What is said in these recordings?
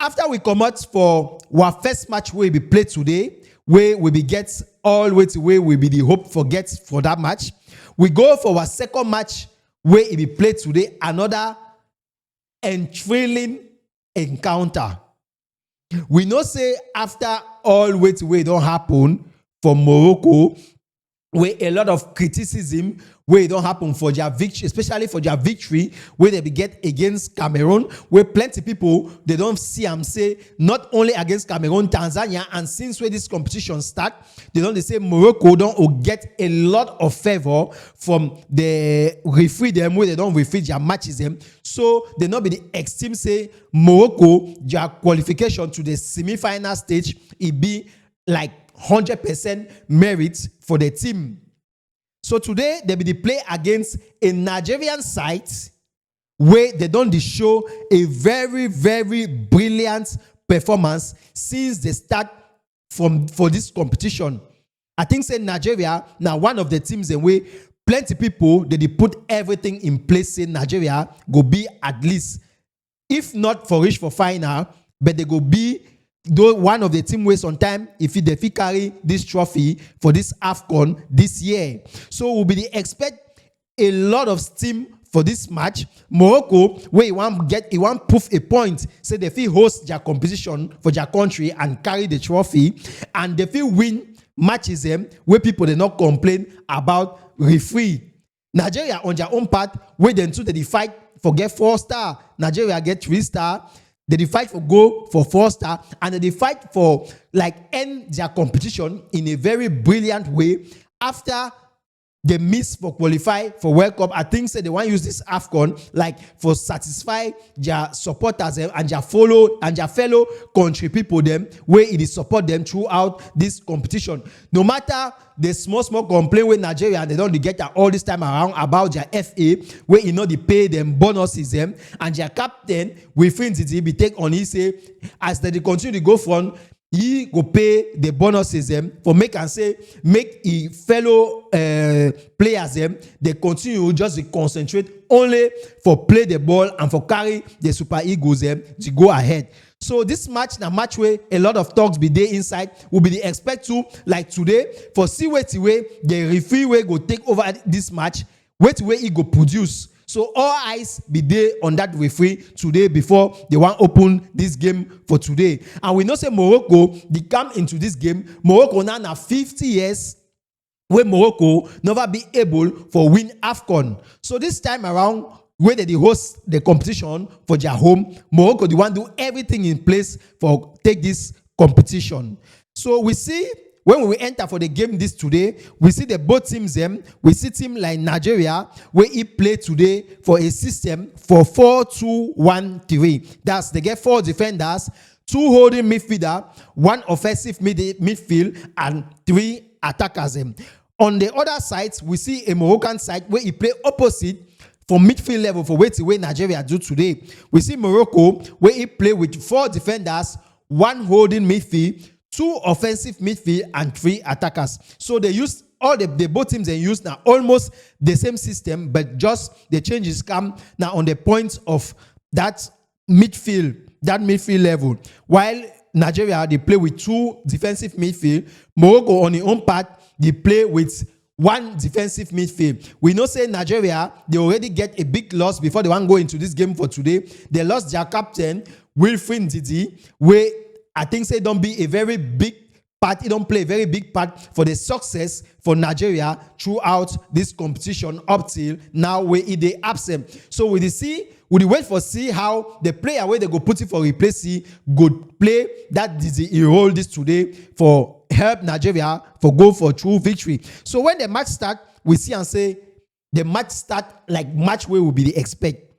after we come out for our first match where we play today, where we be get all the way to where we be the hope for get for that match, we go for our second match where it be played today, another enthralling encounter. We know say after all the way to where it don't happen for Morocco, where a lot of criticism where it don't happen for their victory, especially for their victory where they be get against Cameroon, where plenty people they don't see them say not only against Cameroon, Tanzania, and since where this competition start, they don't say Morocco don't get a lot of favor from the referee them where they don't referee their matches them. So they not be the extreme say Morocco their qualification to the semi-final stage it be like 100% merit for the team. So today they be the play against a Nigerian side where they don't show a very, very brilliant performance since they start for this competition. I think say Nigeria now one of the teams in way plenty people they put everything in place say Nigeria go be at least if not for reach for final, but they go be though one of the team waste on time if they carry this trophy for this Afcon this year. So we'll be expect a lot of steam for this match. Morocco, where he want proof a point, say they feel host their competition for their country and carry the trophy, and they feel win matches them where people they not complain about referee. Nigeria on their own part, where then too they fight for get 4-star. Nigeria get 3-star. They fight for go for 4-star, and they fight for like end their competition in a very brilliant way after they miss for qualify for World Cup. I think say they want to use this Afcon like for satisfy their supporters and their fellow country people them where it is support them throughout this competition. No matter the small complaint with Nigeria and they don't get all this time around about their FA where they pay them bonuses them, and their captain we think it be take on he say as they continue to go front he go pay the bonuses them for make fellow players them they continue just to concentrate only for play the ball and for carry the Super Eagles them to go ahead. So this match na match where a lot of talks be there inside will be the expect to like today for see where the referee way go take over this match where he go produce. So all eyes be there on that referee today before they want open this game for today. And we know say Morocco, they come into this game. Morocco now 50 years where Morocco never be able for win Afcon. So this time around, where they host the competition for their home, Morocco they want to do everything in place for take this competition. So we see when we enter for the game this today, we see the both teams them. We see team like Nigeria where he play today for a system for 4-2-1-3. That's they get 4 defenders, 2 holding midfielder, 1 offensive midfield, and 3 attackers them. On the other side, we see a Moroccan side where he play opposite for midfield level for where Nigeria do today. We see Morocco where he play with 4 defenders, 1 holding midfield, 2 offensive midfield, and 3 attackers. So they use all the both teams they use now almost the same system, but just the changes come now on the points of that midfield level. While Nigeria they play with 2 defensive midfield, Morocco on the own part they play with 1 defensive midfield. We know say Nigeria they already get a big loss before they want to go into this game for today. They lost their captain Wilfried Ndidi, where I think say don't be a very big part. It don't play a very big part for the success for Nigeria throughout this competition up till now where it is absent. So we wait for see how the player where they go put it for replace good play that he role this today for help Nigeria for go for true victory. So when the match start, we see and say the match start like match where will be the expect.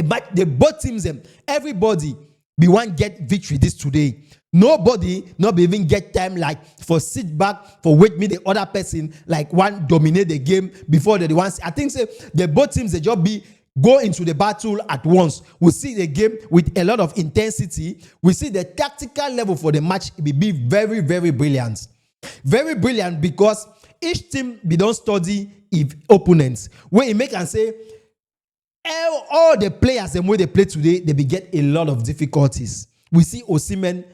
But the both teams them everybody be one get victory this today. Nobody not be even get time like for sit back for wait me the other person like one dominate the game before the ones. I think say the both teams they just be go into the battle at once. We see the game with a lot of intensity. We see the tactical level for the match it will be very, very brilliant. Very brilliant because each team be don't study if opponents. Where it make and say all the players the way they play today, they be get a lot of difficulties. we see Osimhen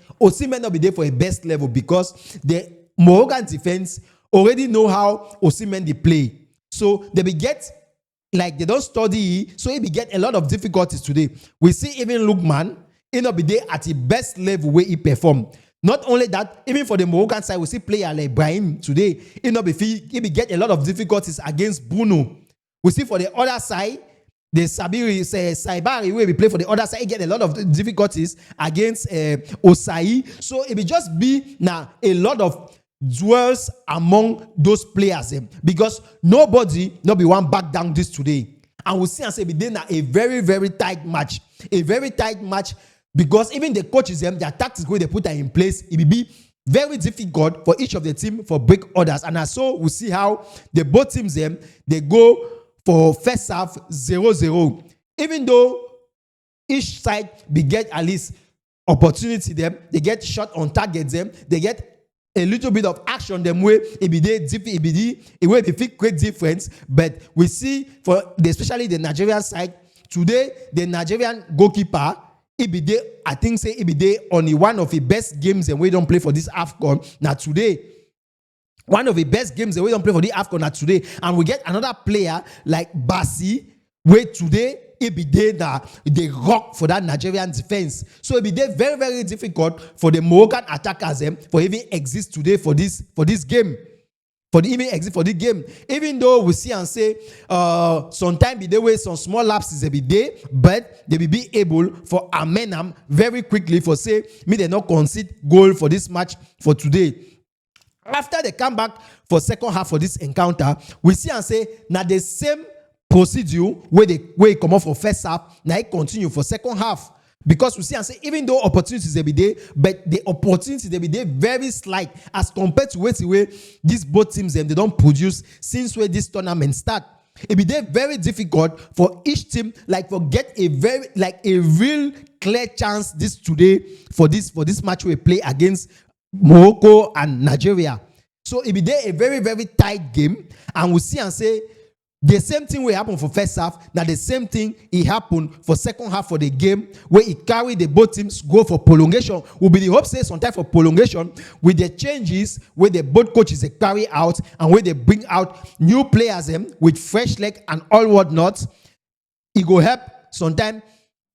not be there for a best level because the Moroccan defense already know how Osimhen they play. So they be get like they don't study, so he be get a lot of difficulties today. We see even Lookman, he not be there at the best level where he perform. Not only that, even for the Moroccan side, we see player like Brahim today, he be get a lot of difficulties against Bruno. We see for the other side, the Saibari, where we play for the other side, he get a lot of difficulties against Osai. So it will just be now a lot of duels among those players because nobody not be one back down this today. And we see and say be now a very, very tight match. A very tight match because even the coaches, their tactics where they put that in place, it will be very difficult for each of the team for break orders. And so we see how the both teams they go for first half 0-0. Even though each side be get at least opportunity they get shot on target they get a little bit of action them way it will be great difference. But we see especially the Nigerian side today, the Nigerian goalkeeper I think say it be there only one of the best games and we don't play for this Afcon. Now today, one of the best games that we don't play for the Afcon now today, and we get another player like Bassi, where today it be there that they rock for that Nigerian defense. So it be there very, very difficult for the Moroccan attackers for even exist today for this game. For the even exit for the game, even though we see and say sometimes be there way some small lapses they be there, but they will be able for Amenam very quickly for say me they not concede goal for this match for today. After they come back for second half for this encounter, we see and say now the same procedure where they come off for first half, now it continue for second half. Because we see and say, even though opportunities they be there, but the opportunities they be there very slight as compared to where these both teams they don't produce since where this tournament start. It be there very difficult for each team like for get a real clear chance this today for this match we play against Morocco and Nigeria. So it be there a very, very tight game, and we see and say the same thing will happen for first half. Now the same thing it happened for second half for the game where it carry the both teams go for prolongation. Will be the hope say sometime for prolongation with the changes where the both coaches they carry out and where they bring out new players with fresh leg and all whatnot. It go help sometime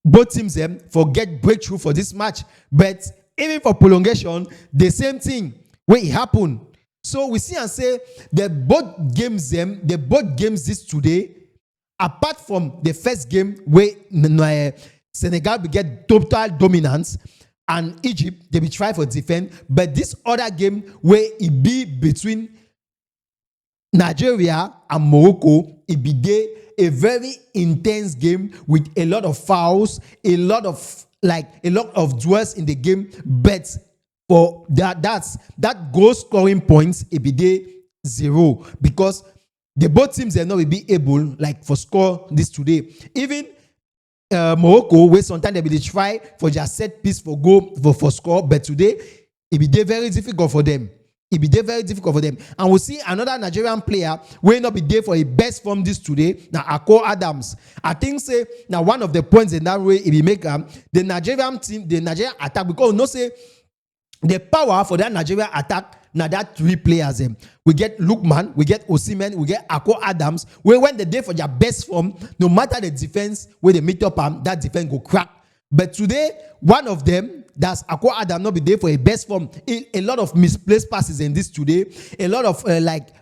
both teams for get breakthrough for this match. But even for prolongation, the same thing where it happened. So we see and say the both games this today, apart from the first game where Senegal will get total dominance and Egypt they will try for defend, but this other game where it be between Nigeria and Morocco, it be there a very intense game with a lot of fouls, a lot of duels in the game, but for that goal scoring points, it be there 0 because the both teams are not will be able like for score this today. Even Morocco, where sometimes they be try for their set piece for goal for score, but today it be there very difficult for them. It be there very difficult for them, and we see another Nigerian player will not be there for a best form this today. Now, Ako Adams, I think say now one of the points in that way it will make the Nigerian team, the Nigerian attack, because no say. The power for that Nigeria attack, now that 3 players. We get Lookman, we get Osimhen, we get Ako Adams. Where when they day for their best form, no matter the defense, where they meet up, that defense go crack. But today, one of them, that's Ako Adams, not be there for a best form. A lot of misplaced passes in this today, a lot of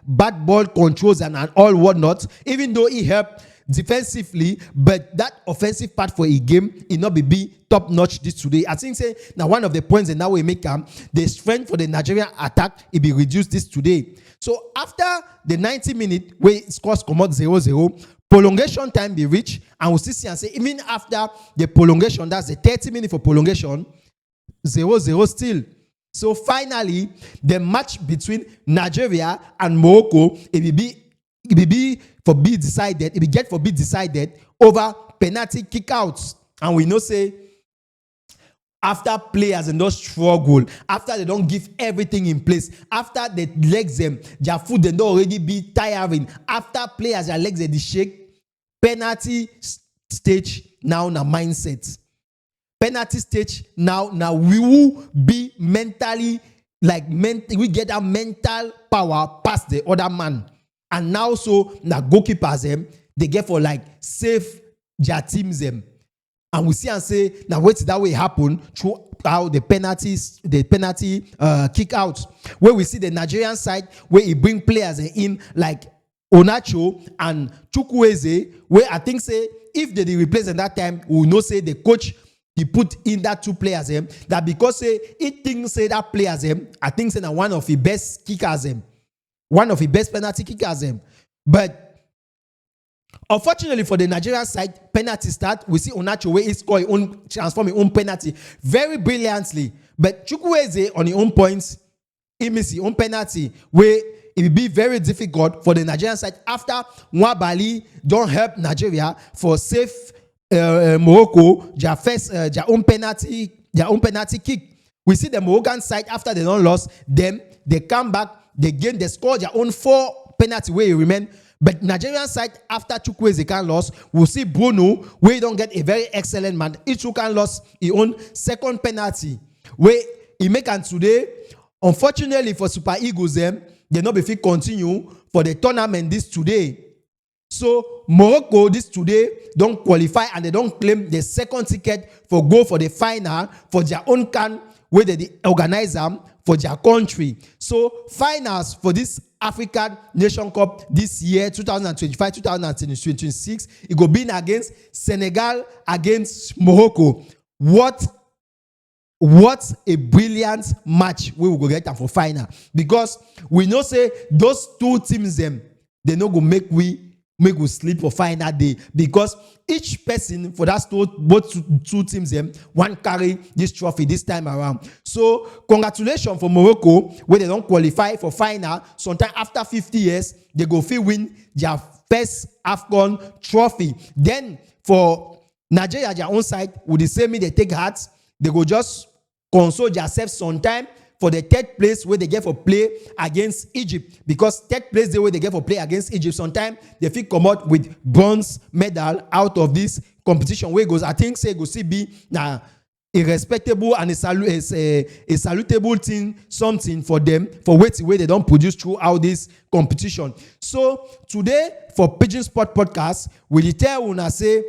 bad ball controls and all whatnot. Even though he helped defensively, but that offensive part for a game, it not be top notch this today. I think say now one of the points and now we make the strength for the Nigerian attack it be reduced this today. So after the 90 minute where scores come out 0-0, prolongation time be reached, and we see and say even after the prolongation, that's the 30 minutes for prolongation, 0-0 still. So finally, the match between Nigeria and Morocco it will be for be decided. It will get for be decided over penalty kickouts, and we know say after players and those struggle, after they don't give everything in place, after the legs their foot they don't already be tiring, after players their legs they shake, penalty stage now na mindset. penalty stage now we will be mentally we get that mental power past the other man. And now so now goalkeepers them they get for save their teams them. And we see and say now wait that way happen throughout the penalty kick out, where we see the Nigerian side where he bring players in like Onacho and Chukwueze, where I think say if they replace at that time, we will know say the coach he put in that two players that because say he thinks say that players I think say now one of the best kickers one of the best penalty kickers but unfortunately for the Nigerian side, penalty start. We see Onacho where he score his own, transform his own penalty very brilliantly. But Chukwueze on his own points, he miss his own penalty where it will be very difficult for the Nigerian side after Nwabali don't help Nigeria for save Morocco their own penalty kick. We see the Moroccan side after they don't lost them, they come back, they score their own 4 penalty where you remain. But Nigerian side, after Chukwueze can loss, we'll see Bruno, where he don't get a very excellent man. Each can loss his own second penalty, where he make and today. Unfortunately for Super Eagles, they not be fit continue for the tournament this today. So Morocco this today don't qualify and they don't claim the second ticket for go for the final for their own can where they organize them for their country. So finals for this African Nation Cup this year, 2025-2026, it go be against Senegal against Morocco. What a brilliant match we will go get for final, because we know say those two teams they no go make we sleep for final day, because each person for that both two teams one carry this trophy this time around. So congratulations for Morocco where they don't qualify for final. Sometime after 50 years they go win their first Afcon trophy. Then for Nigeria their own side with the same they take heart, they go just console themselves sometime for the third place where they get for play against Egypt, because third place the way they get for play against Egypt sometimes they feel come out with bronze medal out of this competition where goes I think say go see be now a respectable and a salutable thing, something for them for way they don't produce throughout this competition. So today for Pigeon Sport Podcast we tell una say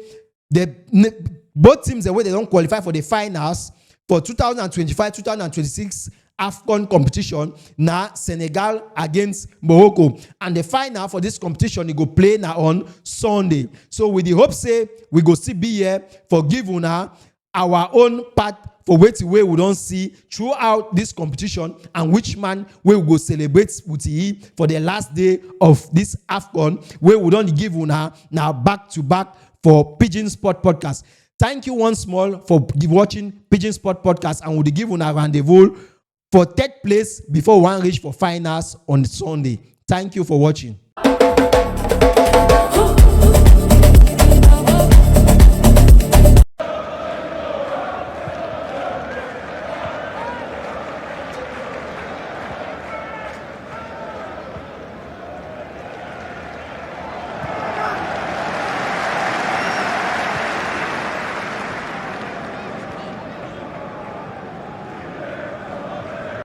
both teams the way they don't qualify for the finals for 2025-2026 Afcon competition now Senegal against Morocco, and the final for this competition it go play now on Sunday. So with the hope say we go still be here for give una our own part for way we don't see throughout this competition, and which man we will go celebrate with he for the last day of this Afcon where we don't give una now back to back for Pigeon Sport Podcast. Thank you once more for watching Pigeon Sport Podcast, and we'll give una rendezvous for third place before one reach for finals on Sunday. Thank you for watching.